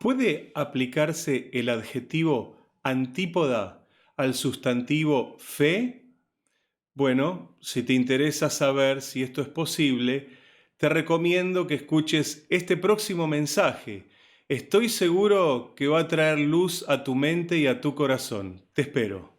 ¿Puede aplicarse el adjetivo antípoda al sustantivo fe? Bueno, si te interesa saber si esto es posible, te recomiendo que escuches este próximo mensaje. Estoy seguro que va a traer luz a tu mente y a tu corazón. Te espero.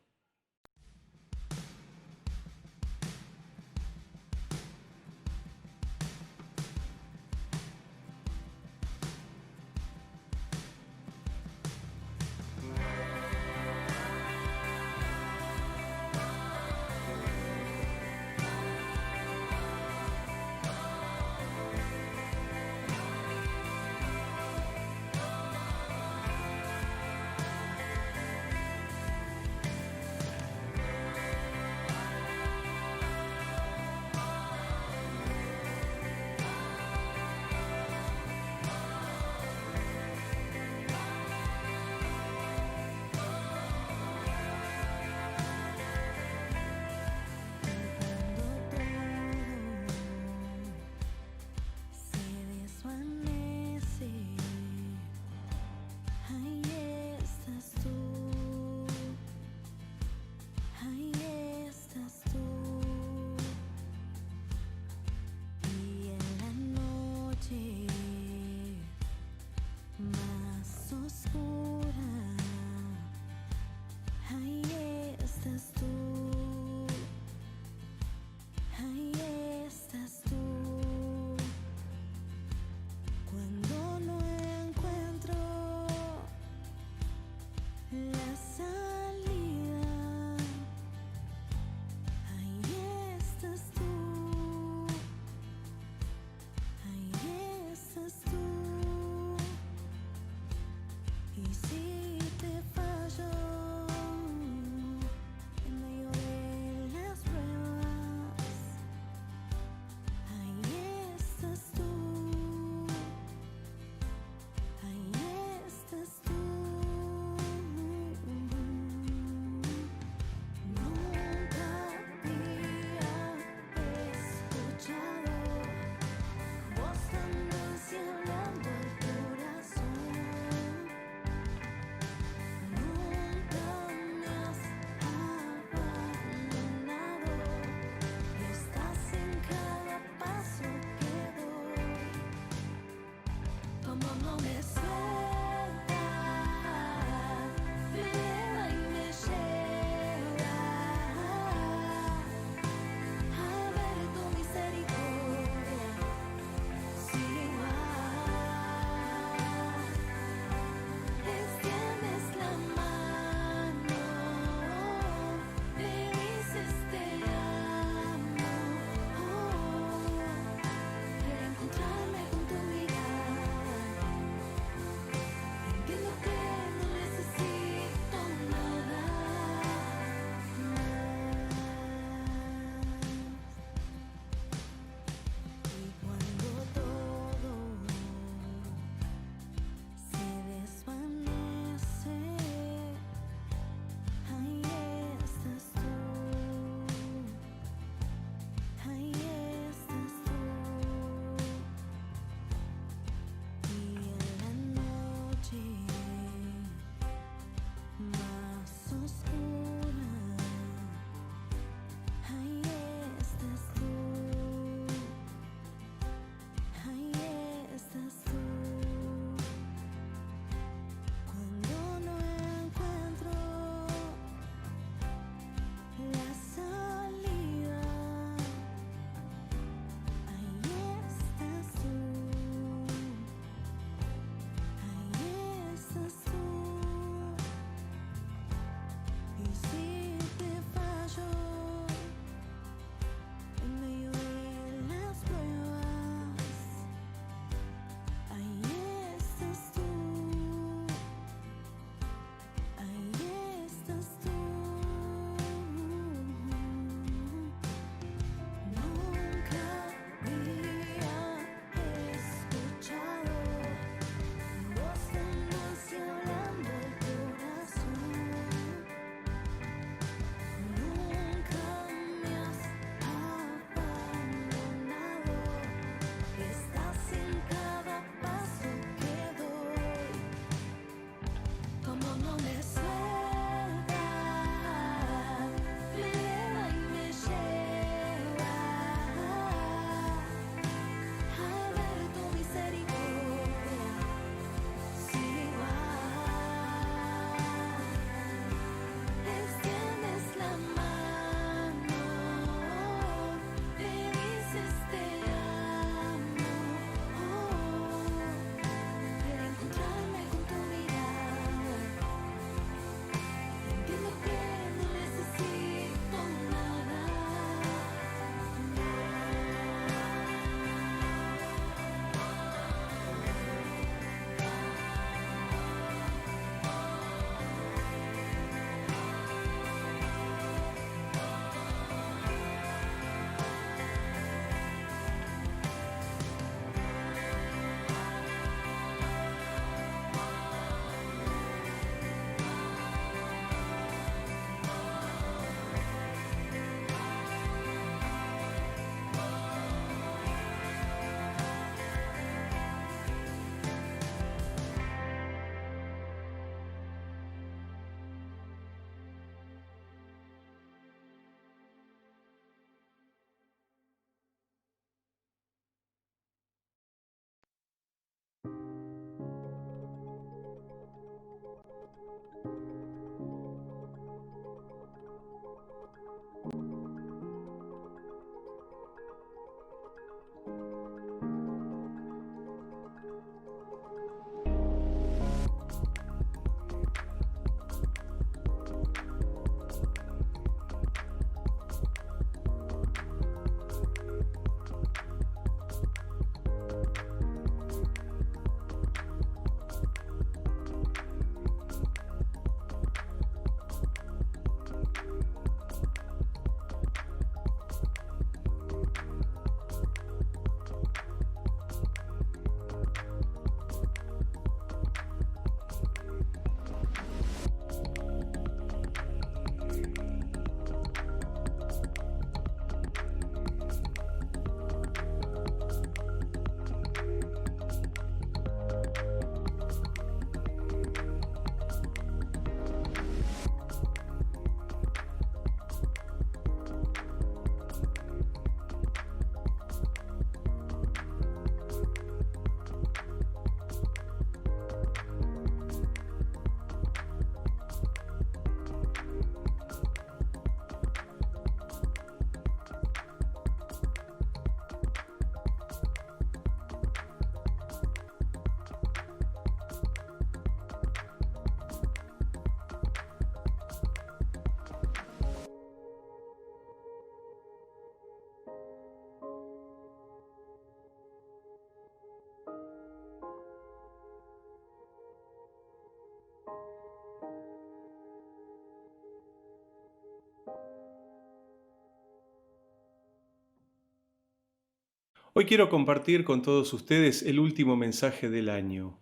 Hoy quiero compartir con todos ustedes el último mensaje del año.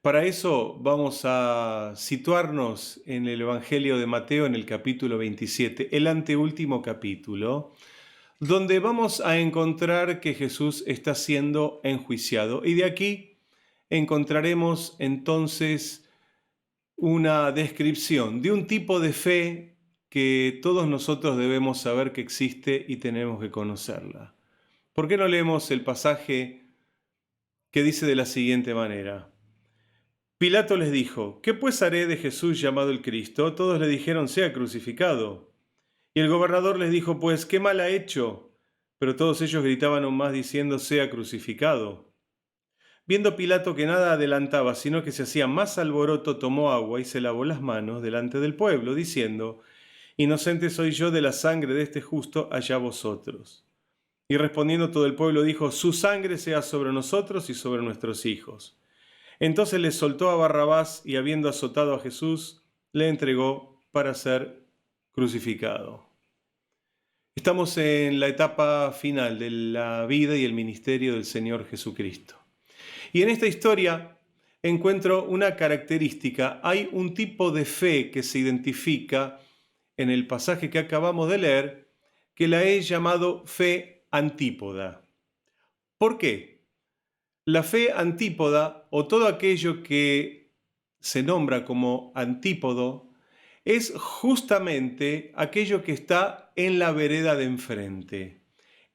Para eso vamos a situarnos en el Evangelio de Mateo en el capítulo 27, el anteúltimo capítulo, donde vamos a encontrar que Jesús está siendo enjuiciado. Y de aquí encontraremos entonces una descripción de un tipo de fe que todos nosotros debemos saber que existe y tenemos que conocerla. ¿Por qué no leemos el pasaje que dice de la siguiente manera? Pilato les dijo, ¿qué pues haré de Jesús llamado el Cristo? Todos le dijeron, sea crucificado. Y el gobernador les dijo, pues, ¿qué mal ha hecho? Pero todos ellos gritaban aún más diciendo, sea crucificado. Viendo Pilato que nada adelantaba, sino que se hacía más alboroto, tomó agua y se lavó las manos delante del pueblo, diciendo, inocente soy yo de la sangre de este justo, allá vosotros. Y respondiendo todo el pueblo dijo, su sangre sea sobre nosotros y sobre nuestros hijos. Entonces les soltó a Barrabás y habiendo azotado a Jesús, le entregó para ser crucificado. Estamos en la etapa final de la vida y el ministerio del Señor Jesucristo. Y en esta historia encuentro una característica. Hay un tipo de fe que se identifica en el pasaje que acabamos de leer, que la he llamado fe antípoda. ¿Por qué? La fe antípoda, o todo aquello que se nombra como antípodo, es justamente aquello que está en la vereda de enfrente,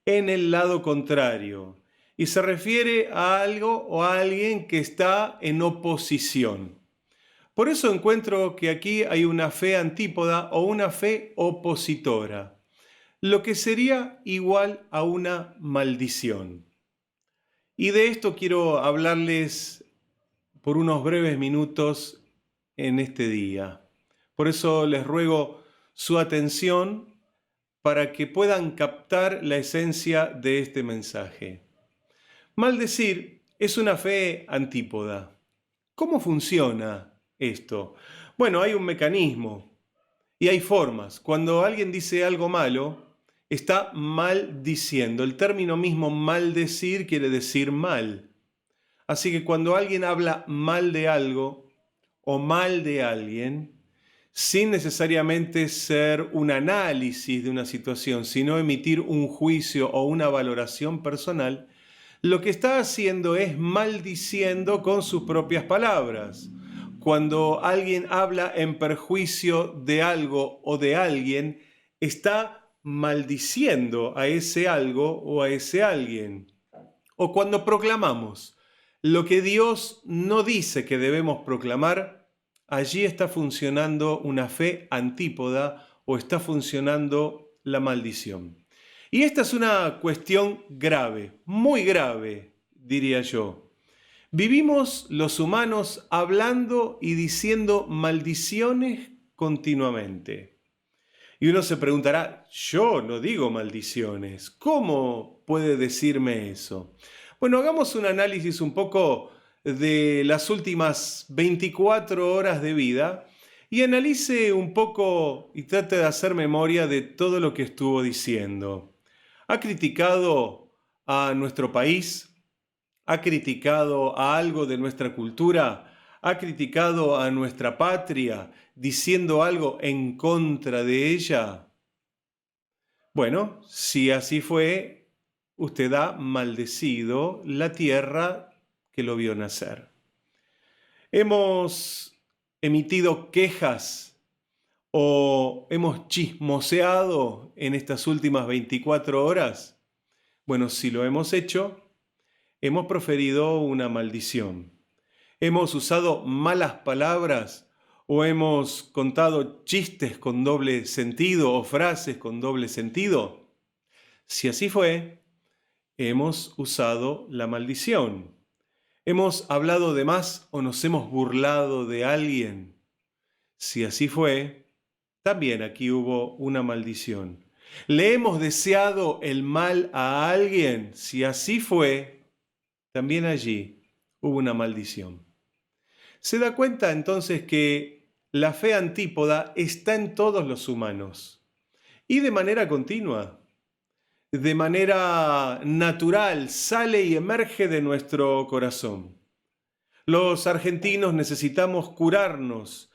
en el lado contrario, y se refiere a algo o a alguien que está en oposición. Por eso encuentro que aquí hay una fe antípoda o una fe opositora, lo que sería igual a una maldición. Y de esto quiero hablarles por unos breves minutos en este día. Por eso les ruego su atención para que puedan captar la esencia de este mensaje. Maldecir es una fe antípoda. ¿Cómo funciona esto? Bueno, hay un mecanismo y hay formas. Cuando alguien dice algo malo, está maldiciendo. El término mismo maldecir quiere decir mal. Así que cuando alguien habla mal de algo o mal de alguien, sin necesariamente ser un análisis de una situación, sino emitir un juicio o una valoración personal, lo que está haciendo es maldiciendo con sus propias palabras. Cuando alguien habla en perjuicio de algo o de alguien, está maldiciendo a ese algo o a ese alguien. O cuando proclamamos lo que Dios no dice que debemos proclamar, allí está funcionando una fe antípoda o está funcionando la maldición. Y esta es una cuestión grave, muy grave, diría yo. Vivimos los humanos hablando y diciendo maldiciones continuamente. Y uno se preguntará, yo no digo maldiciones, ¿cómo puede decirme eso? Bueno, hagamos un análisis un poco de las últimas 24 horas de vida y analice un poco y trate de hacer memoria de todo lo que estuvo diciendo. Ha criticado a nuestro país, ha criticado a algo de nuestra cultura, ha criticado a nuestra patria diciendo algo en contra de ella. Bueno, si así fue, usted ha maldecido la tierra que lo vio nacer. Hemos emitido quejas o hemos chismoseado en estas últimas 24 horas. Bueno, si lo hemos hecho, hemos proferido una maldición. Hemos usado malas palabras o hemos contado chistes con doble sentido o frases con doble sentido. Si así fue, hemos usado la maldición. Hemos hablado de más o nos hemos burlado de alguien. Si así fue, también aquí hubo una maldición. ¿Le hemos deseado el mal a alguien? Si así fue, también allí hubo una maldición. Se da cuenta entonces que la fe antípoda está en todos los humanos y de manera continua. de manera natural, sale y emerge de nuestro corazón. Los argentinos necesitamos curarnos,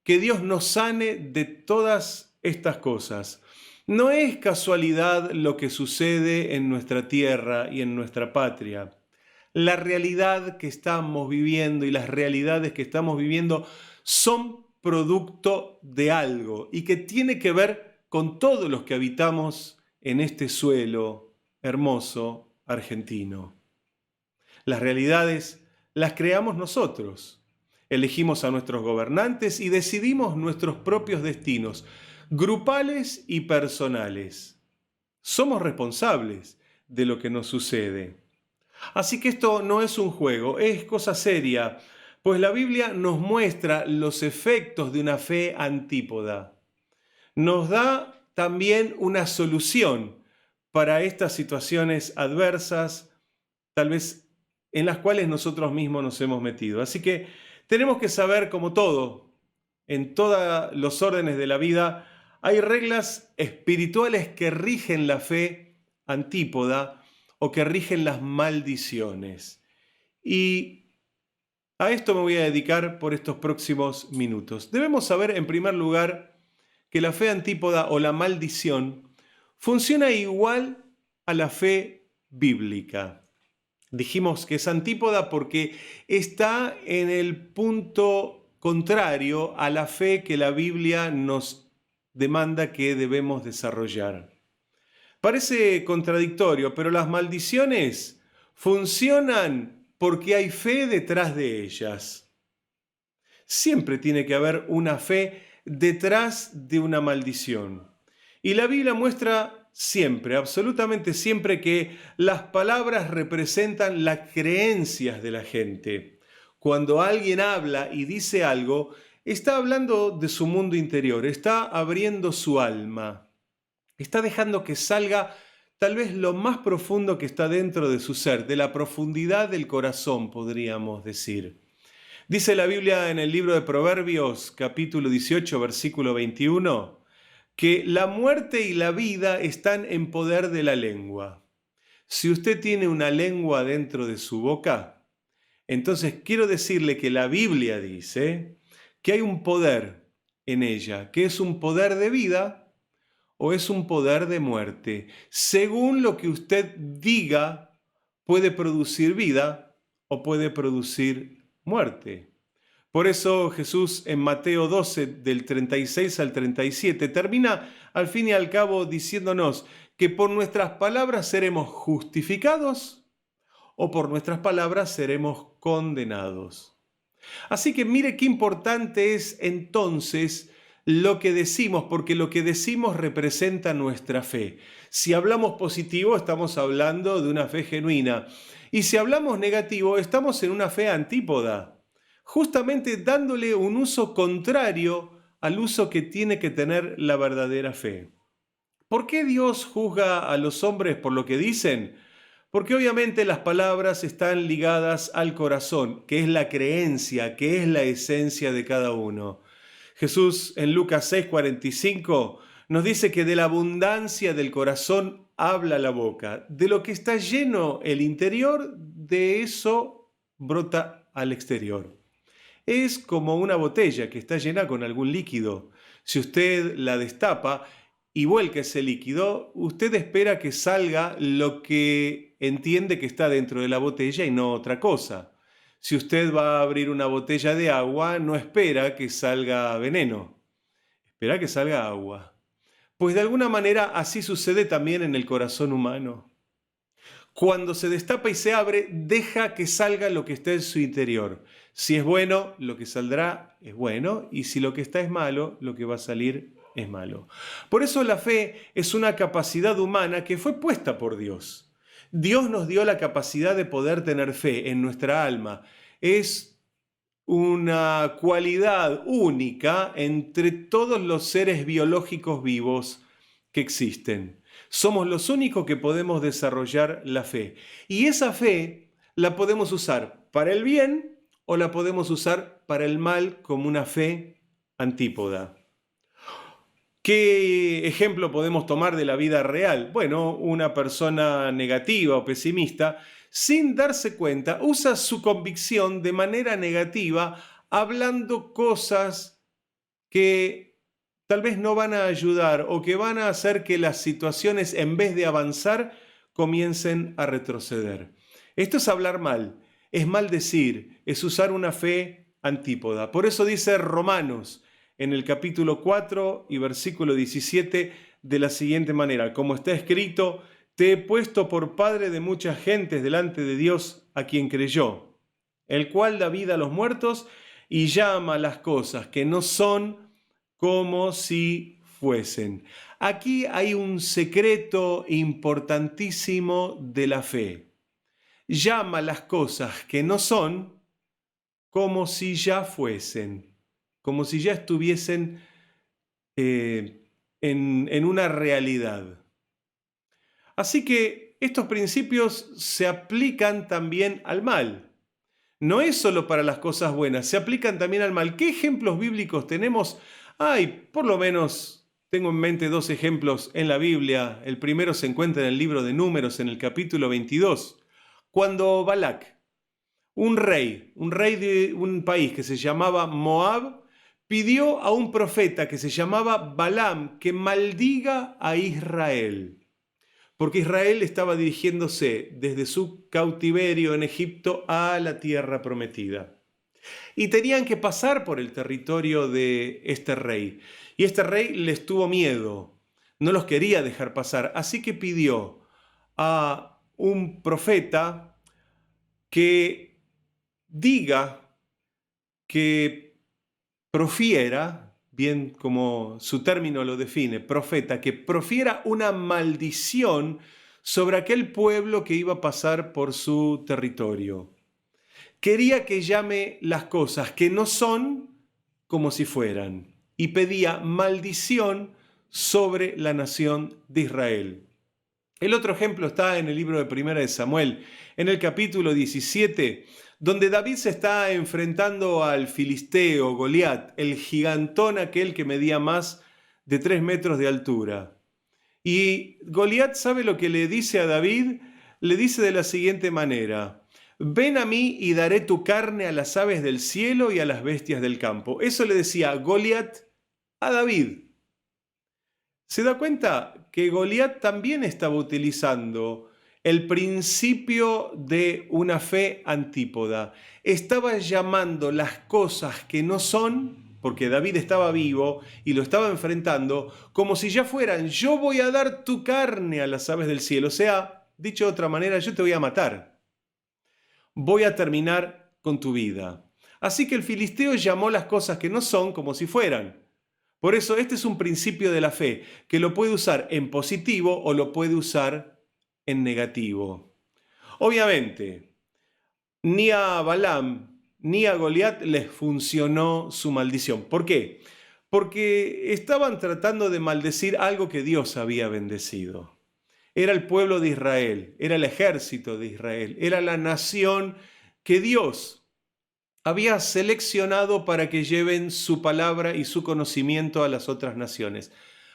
que Dios nos sane de todas estas cosas. No es casualidad lo que sucede en nuestra tierra y en nuestra patria. La realidad que estamos viviendo y las realidades que estamos viviendo son producto de algo y que tiene que ver con todos los que habitamos en este suelo hermoso argentino. Las realidades las creamos nosotros. Elegimos a nuestros gobernantes y decidimos nuestros propios destinos, grupales y personales. Somos responsables de lo que nos sucede. Así que esto no es un juego, es cosa seria, pues la Biblia nos muestra los efectos de una fe antípoda. Nos da también una solución para estas situaciones adversas, tal vez en las cuales nosotros mismos nos hemos metido. Así que tenemos que saber, como todo, en todos los órdenes de la vida, hay reglas espirituales que rigen la fe antípoda o que rigen las maldiciones. Y a esto me voy a dedicar por estos próximos minutos. Debemos saber, en primer lugar, que la fe antípoda o la maldición funciona igual a la fe bíblica. Dijimos que es antípoda porque está en el punto contrario a la fe que la Biblia nos demanda que debemos desarrollar. Parece contradictorio, pero las maldiciones funcionan porque hay fe detrás de ellas. Siempre tiene que haber una fe detrás de una maldición. Y la Biblia muestra siempre, absolutamente siempre, que las palabras representan las creencias de la gente. Cuando alguien habla y dice algo, está hablando de su mundo interior, está abriendo su alma, está dejando que salga tal vez lo más profundo que está dentro de su ser, de la profundidad del corazón, podríamos decir. Dice la Biblia en el libro de Proverbios, capítulo 18, versículo 21, que la muerte y la vida están en poder de la lengua. Si usted tiene una lengua dentro de su boca, entonces quiero decirle que la Biblia dice que hay un poder en ella, que es un poder de vida o es un poder de muerte. Según lo que usted diga, puede producir vida o puede producir muerte. Por eso Jesús en Mateo 12, del 36 al 37, termina al fin y al cabo diciéndonos que por nuestras palabras seremos justificados o por nuestras palabras seremos condenados. Así que mire qué importante es entonces lo que decimos, porque lo que decimos representa nuestra fe. Si hablamos positivo, estamos hablando de una fe genuina. Y si hablamos negativo, estamos en una fe antípoda, justamente dándole un uso contrario al uso que tiene que tener la verdadera fe. ¿Por qué Dios juzga a los hombres por lo que dicen? Porque obviamente las palabras están ligadas al corazón, que es la creencia, que es la esencia de cada uno. Jesús en Lucas 6:45 nos dice que de la abundancia del corazón habla la boca. De lo que está lleno el interior, de eso brota al exterior. Es como una botella que está llena con algún líquido. Si usted la destapa y vuelca ese líquido, usted espera que salga lo que entiende que está dentro de la botella y no otra cosa. Si usted va a abrir una botella de agua, no espera que salga veneno, espera que salga agua. Pues de alguna manera así sucede también en el corazón humano. Cuando se destapa y se abre, deja que salga lo que está en su interior. Si es bueno, lo que saldrá es bueno, y si lo que está es malo, lo que va a salir es malo. Por eso la fe es una capacidad humana que fue puesta por Dios. Dios nos dio la capacidad de poder tener fe en nuestra alma. Es una cualidad única entre todos los seres biológicos vivos que existen. Somos los únicos que podemos desarrollar la fe. Y esa fe la podemos usar para el bien o la podemos usar para el mal como una fe antípoda. ¿Qué ejemplo podemos tomar de la vida real? Bueno, una persona negativa o pesimista, sin darse cuenta, usa su convicción de manera negativa, hablando cosas que tal vez no van a ayudar o que van a hacer que las situaciones, en vez de avanzar, comiencen a retroceder. Esto es hablar mal, es maldecir, es usar una fe antípoda. Por eso dice Romanos en el capítulo 4 y versículo 17 de la siguiente manera: como está escrito, te he puesto por padre de muchas gentes delante de Dios a quien creyó, el cual da vida a los muertos y llama las cosas que no son como si fuesen. Aquí hay un secreto importantísimo de la fe. Llama las cosas que no son como si ya fuesen, como si ya estuviesen en una realidad. Así que estos principios se aplican también al mal. No es solo para las cosas buenas, se aplican también al mal. ¿Qué ejemplos bíblicos tenemos? Hay, por lo menos, tengo en mente dos ejemplos en la Biblia. El primero se encuentra en el libro de Números, en el capítulo 22, cuando Balac, un rey de un país que se llamaba Moab, pidió a un profeta que se llamaba Balaam que maldiga a Israel, porque Israel estaba dirigiéndose desde su cautiverio en Egipto a la tierra prometida. Y tenían que pasar por el territorio de este rey. Y este rey les tuvo miedo, no los quería dejar pasar, así que pidió a un profeta que diga, que profiera, bien como su término lo define, profeta, que profiera una maldición sobre aquel pueblo que iba a pasar por su territorio. Quería que llame las cosas que no son como si fueran, y pedía maldición sobre la nación de Israel. El otro ejemplo está en el libro de Primera de Samuel, en el capítulo 17, donde David se está enfrentando al filisteo Goliat, el gigantón aquel que medía más de 3 metros de altura. Y Goliat, ¿sabe lo que le dice a David? Le dice de la siguiente manera: ven a mí y daré tu carne a las aves del cielo y a las bestias del campo. Eso le decía Goliat a David. ¿Se da cuenta que Goliat también estaba utilizando el principio de una fe antípoda? Estaba llamando las cosas que no son, porque David estaba vivo y lo estaba enfrentando, como si ya fueran: yo voy a dar tu carne a las aves del cielo. O sea, dicho de otra manera, yo te voy a matar. Voy a terminar con tu vida. Así que el filisteo llamó las cosas que no son como si fueran. Por eso este es un principio de la fe, que lo puede usar en positivo o lo puede usar en negativo. Obviamente, ni a Balaam ni a Goliat les funcionó su maldición. ¿Por qué? Porque estaban tratando de maldecir algo que Dios había bendecido. Era el pueblo de Israel, era el ejército de Israel, era la nación que Dios había seleccionado para que lleven su palabra y su conocimiento a las otras naciones.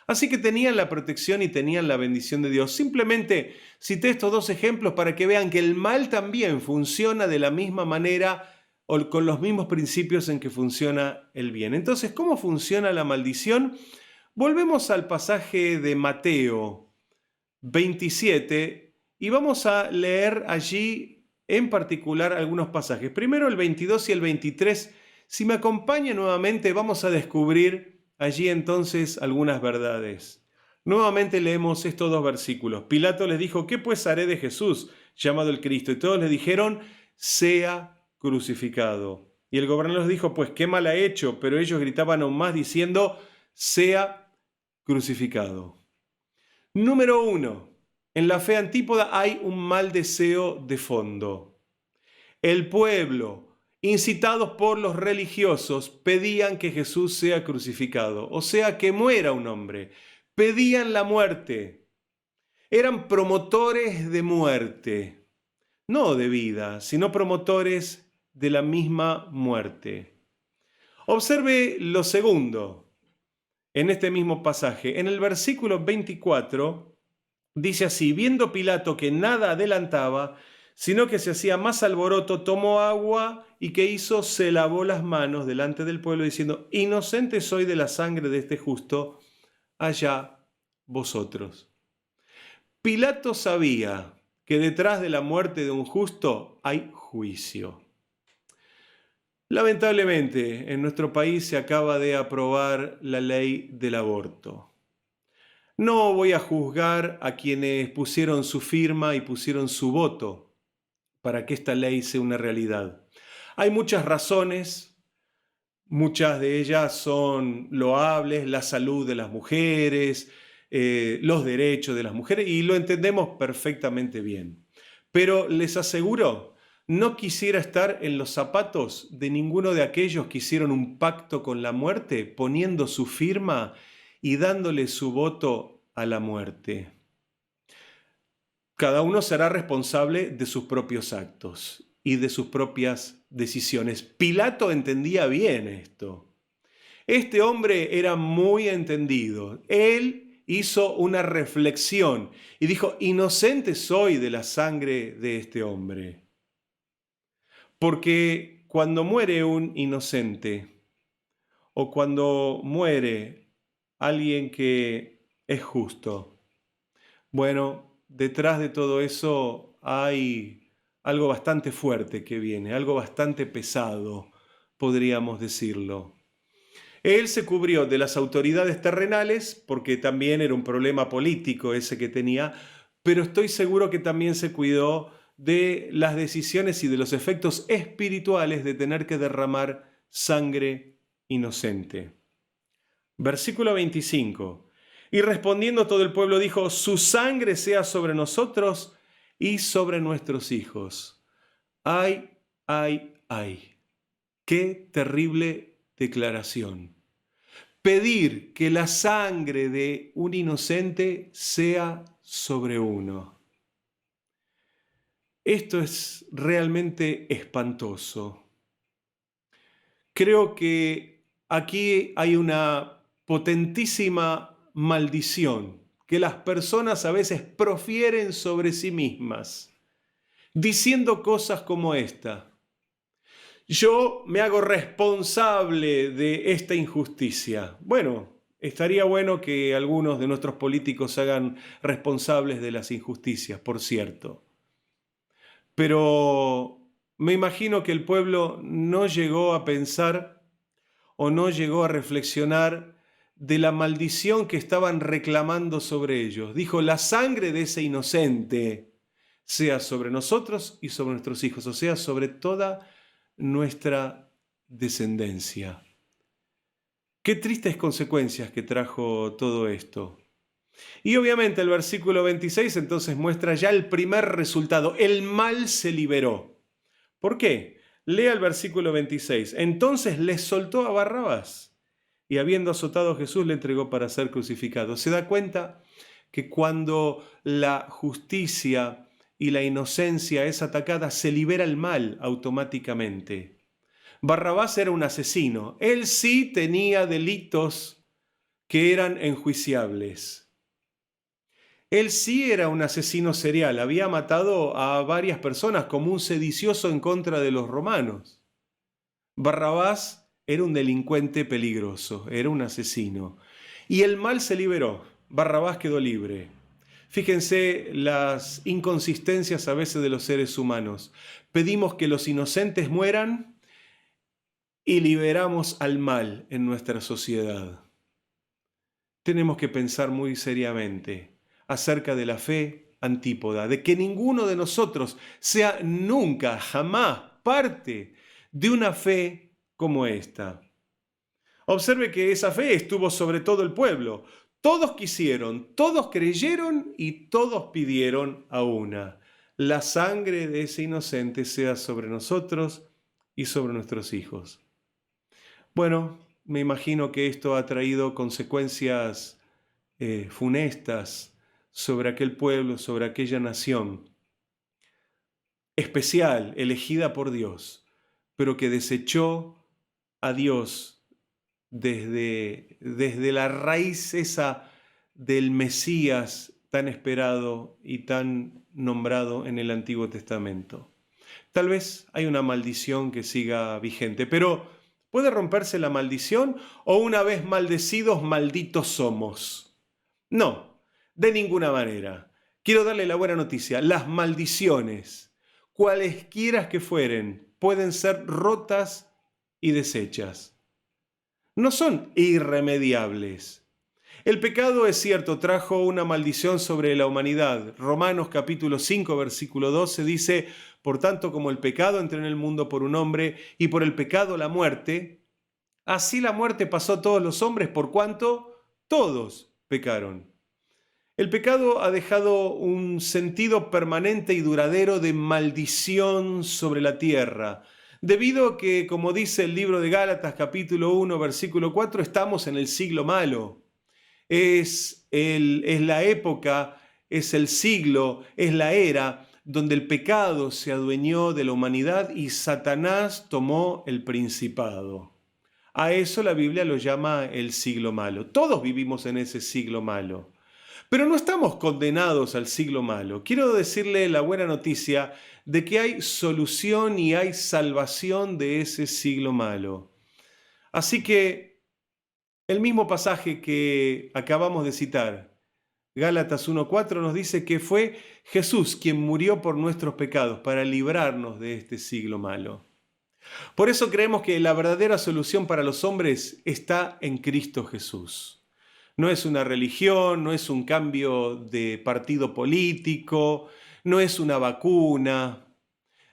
Así que tenían la protección y tenían la bendición de Dios. Simplemente cité estos dos ejemplos para que vean que el mal también funciona de la misma manera o con los mismos principios en que funciona el bien. Entonces, ¿cómo funciona la maldición? Volvemos al pasaje de Mateo 27 y vamos a leer allí en particular algunos pasajes. Primero el 22 y el 23. Si me acompaña nuevamente, vamos a descubrir allí entonces algunas verdades. Nuevamente leemos estos dos versículos. Pilato les dijo: ¿qué pues haré de Jesús, llamado el Cristo? Y todos le dijeron: sea crucificado. Y el gobernador les dijo: pues qué mal ha hecho. Pero ellos gritaban aún más diciendo: sea crucificado. Número 1. En la fe antípoda hay un mal deseo de fondo. El pueblo, incitados por los religiosos, pedían que Jesús sea crucificado, o sea, que muera un hombre. Pedían la muerte. Eran promotores de muerte, no de vida, sino promotores de la misma muerte. Observe lo segundo. en este mismo pasaje. En el versículo 24 dice así: viendo Pilato que nada adelantaba, sino que se hacía más alboroto, tomó agua y ¿qué hizo? Se lavó las manos delante del pueblo diciendo: inocente soy de la sangre de este justo, allá vosotros. Pilato sabía que detrás de la muerte de un justo hay juicio. Lamentablemente, en nuestro país se acaba de aprobar la ley del aborto. No voy a juzgar a quienes pusieron su firma y pusieron su voto para que esta ley sea una realidad. Hay muchas razones, muchas de ellas son loables: la salud de las mujeres, los derechos de las mujeres, y lo entendemos perfectamente bien. Pero les aseguro, no quisiera estar en los zapatos de ninguno de aquellos que hicieron un pacto con la muerte, poniendo su firma y dándole su voto a la muerte. Cada uno será responsable de sus propios actos y de sus propias decisiones. Pilato entendía bien esto. Este hombre era muy entendido. Él hizo una reflexión y dijo: inocente soy de la sangre de este hombre. Porque cuando muere un inocente o cuando muere alguien que es justo, bueno, detrás de todo eso hay algo bastante fuerte que viene, algo bastante pesado, podríamos decirlo. Él se cubrió de las autoridades terrenales porque también era un problema político ese que tenía, pero estoy seguro que también se cuidó de las decisiones y de los efectos espirituales de tener que derramar sangre inocente. Versículo 25. Y respondiendo todo el pueblo dijo: su sangre sea sobre nosotros y sobre nuestros hijos. Ay, ay, ay. Qué terrible declaración. Pedir que la sangre de un inocente sea sobre uno. Esto es realmente espantoso. Creo que aquí hay una potentísima maldición que las personas a veces profieren sobre sí mismas, diciendo cosas como esta: yo me hago responsable de esta injusticia. Bueno, estaría bueno que algunos de nuestros políticos se hagan responsables de las injusticias, por cierto. Pero me imagino que el pueblo no llegó a pensar o no llegó a reflexionar de la maldición que estaban reclamando sobre ellos. Dijo: la sangre de ese inocente sea sobre nosotros y sobre nuestros hijos, o sea, sobre toda nuestra descendencia. Qué tristes consecuencias que trajo todo esto. Y obviamente el versículo 26 entonces muestra ya el primer resultado: el mal se liberó. ¿Por qué? Lea el versículo 26. Entonces les soltó a Barrabás, y habiendo azotado a Jesús le entregó para ser crucificado. ¿Se da cuenta que cuando la justicia y la inocencia es atacada, se libera el mal automáticamente? Barrabás era un asesino. Él sí tenía delitos que eran enjuiciables. Él sí era un asesino serial, había matado a varias personas como un sedicioso en contra de los romanos. Barrabás era un delincuente peligroso, era un asesino. Y el mal se liberó, Barrabás quedó libre. Fíjense las inconsistencias a veces de los seres humanos. Pedimos que los inocentes mueran y liberamos al mal en nuestra sociedad. Tenemos que pensar muy seriamente acerca de la fe antípoda, de que ninguno de nosotros sea nunca, jamás parte de una fe como esta. Observe que esa fe estuvo sobre todo el pueblo. Todos quisieron, todos creyeron y todos pidieron a una: la sangre de ese inocente sea sobre nosotros y sobre nuestros hijos. Bueno, me imagino que esto ha traído consecuencias funestas sobre aquel pueblo, sobre aquella nación especial, elegida por Dios, pero que desechó a Dios desde la raíz esa del Mesías tan esperado y tan nombrado en el Antiguo Testamento. Tal vez hay una maldición que siga vigente, pero ¿puede romperse la maldición o una vez maldecidos, malditos somos? No, de ninguna manera. Quiero darle la buena noticia. Las maldiciones, cualesquiera que fueren, pueden ser rotas y deshechas. No son irremediables. El pecado, es cierto, trajo una maldición sobre la humanidad. Romanos capítulo 5, versículo 12 dice: por tanto, como el pecado entró en el mundo por un hombre y por el pecado la muerte, así la muerte pasó a todos los hombres por cuanto todos pecaron. El pecado ha dejado un sentido permanente y duradero de maldición sobre la tierra, debido a que, como dice el libro de Gálatas capítulo 1, versículo 4, estamos en el siglo malo. Es la época, es el siglo, es la era donde el pecado se adueñó de la humanidad y Satanás tomó el principado. A eso la Biblia lo llama el siglo malo. Todos vivimos en ese siglo malo. Pero no estamos condenados al siglo malo. Quiero decirle la buena noticia de que hay solución y hay salvación de ese siglo malo. Así que el mismo pasaje que acabamos de citar, Gálatas 1:4, nos dice que fue Jesús quien murió por nuestros pecados para librarnos de este siglo malo. Por eso creemos que la verdadera solución para los hombres está en Cristo Jesús. No es una religión, no es un cambio de partido político, no es una vacuna.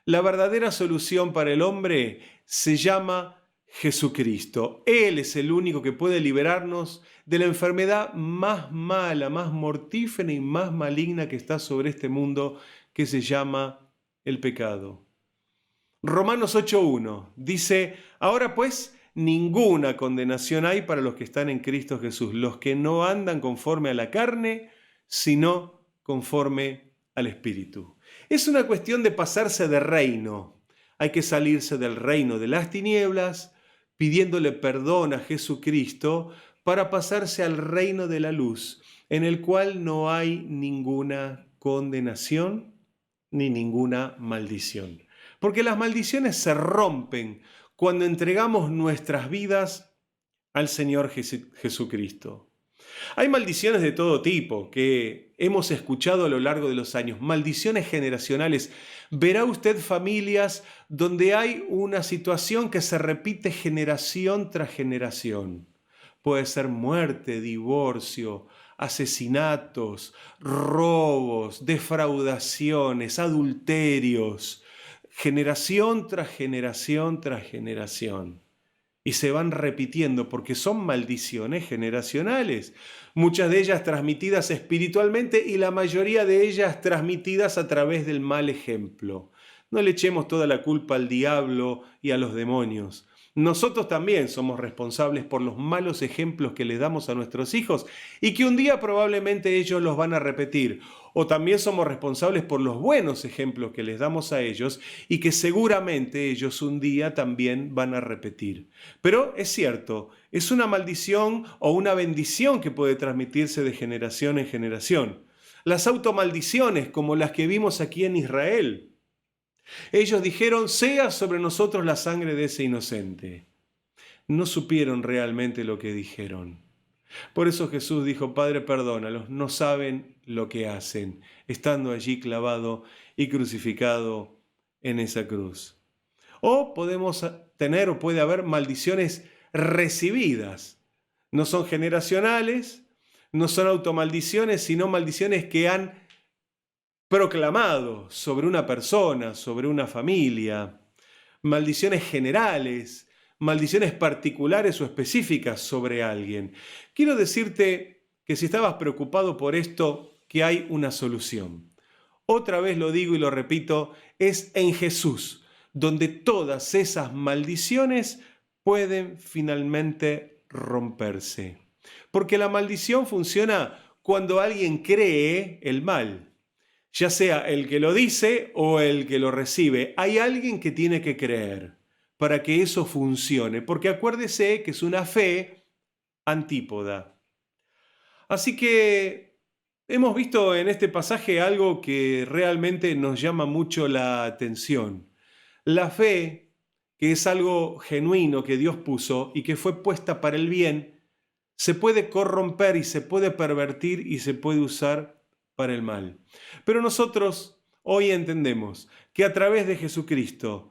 La verdadera solución para el hombre se llama Jesucristo. Él es el único que puede liberarnos de la enfermedad más mala, más mortífera y más maligna que está sobre este mundo, que se llama el pecado. Romanos 8:1 dice: ahora pues, ninguna condenación hay para los que están en Cristo Jesús, los que no andan conforme a la carne, sino conforme al Espíritu. Es una cuestión de pasarse de reino. Hay que salirse del reino de las tinieblas, pidiéndole perdón a Jesucristo, para pasarse al reino de la luz, en el cual no hay ninguna condenación ni ninguna maldición. Porque las maldiciones se rompen cuando entregamos nuestras vidas al Señor Jesucristo. Hay maldiciones de todo tipo que hemos escuchado a lo largo de los años, maldiciones generacionales. Verá usted familias donde hay una situación que se repite generación tras generación. Puede ser muerte, divorcio, asesinatos, robos, defraudaciones, adulterios, generación tras generación tras generación. Y se van repitiendo porque son maldiciones generacionales, muchas de ellas transmitidas espiritualmente y la mayoría de ellas transmitidas a través del mal ejemplo. No le echemos toda la culpa al diablo y a los demonios. Nosotros también somos responsables por los malos ejemplos que les damos a nuestros hijos y que un día probablemente ellos los van a repetir. O también somos responsables por los buenos ejemplos que les damos a ellos y que seguramente ellos un día también van a repetir. Pero es cierto, es una maldición o una bendición que puede transmitirse de generación en generación. Las automaldiciones, como las que vimos aquí en Israel. Ellos dijeron: sea sobre nosotros la sangre de ese inocente. No supieron realmente lo que dijeron. Por eso Jesús dijo: Padre, perdónalos, no saben lo que hacen, estando allí clavado y crucificado en esa cruz. O podemos tener o puede haber maldiciones recibidas. No son generacionales, no son automaldiciones, sino maldiciones que han proclamado sobre una persona, sobre una familia, maldiciones generales, maldiciones particulares o específicas sobre alguien. Quiero decirte que si estabas preocupado por esto, que hay una solución. Otra vez lo digo y lo repito, es en Jesús, donde todas esas maldiciones pueden finalmente romperse. Porque la maldición funciona cuando alguien cree el mal. Ya sea el que lo dice o el que lo recibe, hay alguien que tiene que creer. para que eso funcione, porque acuérdese que es una fe antípoda. Así que hemos visto en este pasaje algo que realmente nos llama mucho la atención. La fe, que es algo genuino que Dios puso y que fue puesta para el bien, se puede corromper y se puede pervertir y se puede usar para el mal. Pero nosotros hoy entendemos que a través de Jesucristo,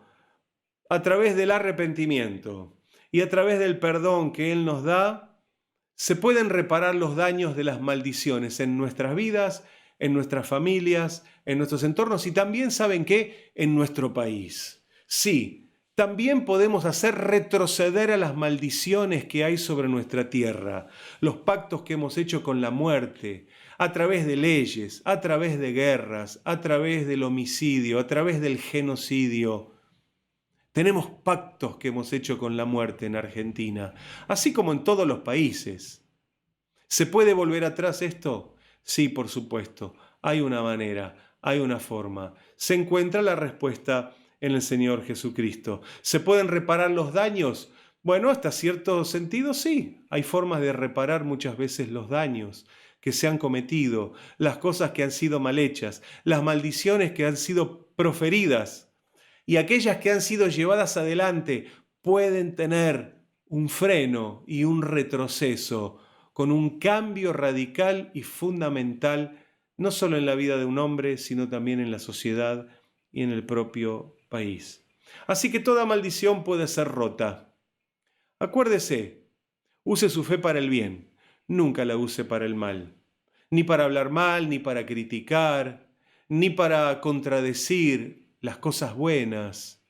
a través del arrepentimiento y a través del perdón que Él nos da, se pueden reparar los daños de las maldiciones en nuestras vidas, en nuestras familias, en nuestros entornos y también, ¿saben qué?, en nuestro país. Sí, también podemos hacer retroceder a las maldiciones que hay sobre nuestra tierra, los pactos que hemos hecho con la muerte, a través de leyes, a través de guerras, a través del homicidio, a través del genocidio. Tenemos pactos que hemos hecho con la muerte en Argentina, así como en todos los países. ¿Se puede volver atrás esto? Sí, por supuesto. Hay una manera, hay una forma. Se encuentra la respuesta en el Señor Jesucristo. ¿Se pueden reparar los daños? Bueno, hasta cierto sentido sí. Hay formas de reparar muchas veces los daños que se han cometido, las cosas que han sido mal hechas, las maldiciones que han sido proferidas y aquellas que han sido llevadas adelante pueden tener un freno y un retroceso con un cambio radical y fundamental, no solo en la vida de un hombre, sino también en la sociedad y en el propio país. Así que toda maldición puede ser rota. Acuérdese, use su fe para el bien, nunca la use para el mal. Ni para hablar mal, ni para criticar, ni para contradecir las cosas buenas.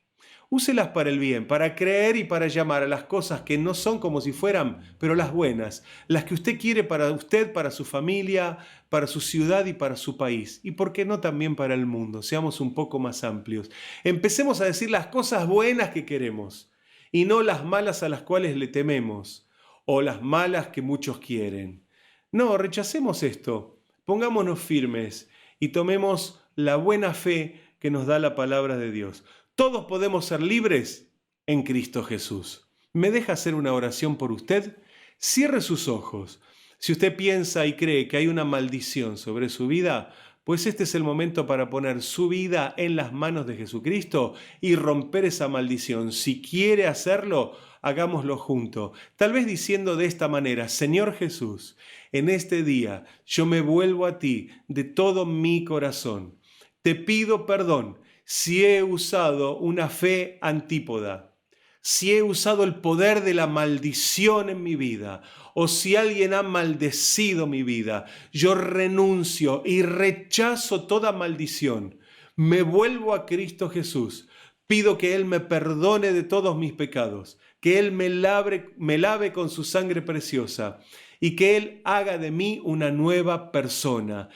Úselas para el bien, para creer y para llamar a las cosas que no son como si fueran, pero las buenas, las que usted quiere para usted, para su familia, para su ciudad y para su país. Y por qué no también para el mundo. Seamos un poco más amplios. Empecemos a decir las cosas buenas que queremos y no las malas a las cuales le tememos o las malas que muchos quieren. No, rechacemos esto. Pongámonos firmes y tomemos la buena fe que nos da la palabra de Dios. Todos podemos ser libres en Cristo Jesús. ¿Me deja hacer una oración por usted? Cierre sus ojos. Si usted piensa y cree que hay una maldición sobre su vida, pues este es el momento para poner su vida en las manos de Jesucristo y romper esa maldición. Si quiere hacerlo, hagámoslo juntos. Tal vez diciendo de esta manera: Señor Jesús, en este día yo me vuelvo a ti de todo mi corazón. Te pido perdón si he usado una fe antípoda, si he usado el poder de la maldición en mi vida, o si alguien ha maldecido mi vida. Yo renuncio y rechazo toda maldición. Me vuelvo a Cristo Jesús. Pido que Él me perdone de todos mis pecados, que Él me lave con su sangre preciosa y que Él haga de mí una nueva persona.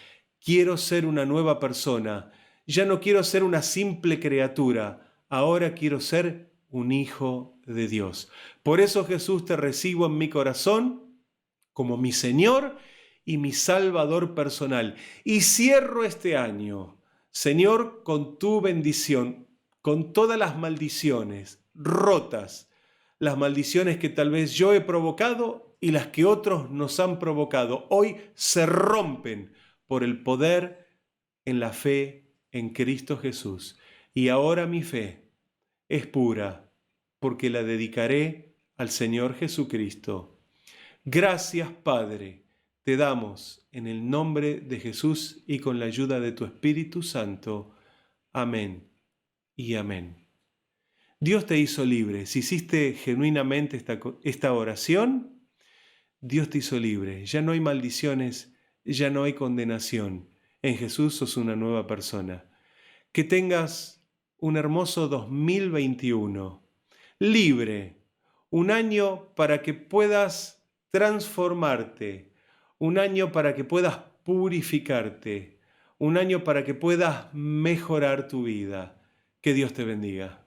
Quiero ser una nueva persona. Ya no quiero ser una simple criatura, ahora quiero ser un hijo de Dios. Por eso, Jesús, te recibo en mi corazón como mi Señor y mi Salvador personal. Y cierro este año, Señor, con tu bendición, con todas las maldiciones rotas, las maldiciones que tal vez yo he provocado y las que otros nos han provocado. Hoy se rompen por el poder en la fe en Cristo Jesús. Y ahora mi fe es pura porque la dedicaré al Señor Jesucristo. Gracias, Padre, te damos en el nombre de Jesús y con la ayuda de tu Espíritu Santo. Amén y amén. Dios te hizo libre. Si hiciste genuinamente esta oración, Dios te hizo libre. Ya no hay maldiciones, ya no hay condenación. En Jesús sos una nueva persona. Que tengas un hermoso 2021, libre, un año para que puedas transformarte, un año para que puedas purificarte, un año para que puedas mejorar tu vida. Que Dios te bendiga.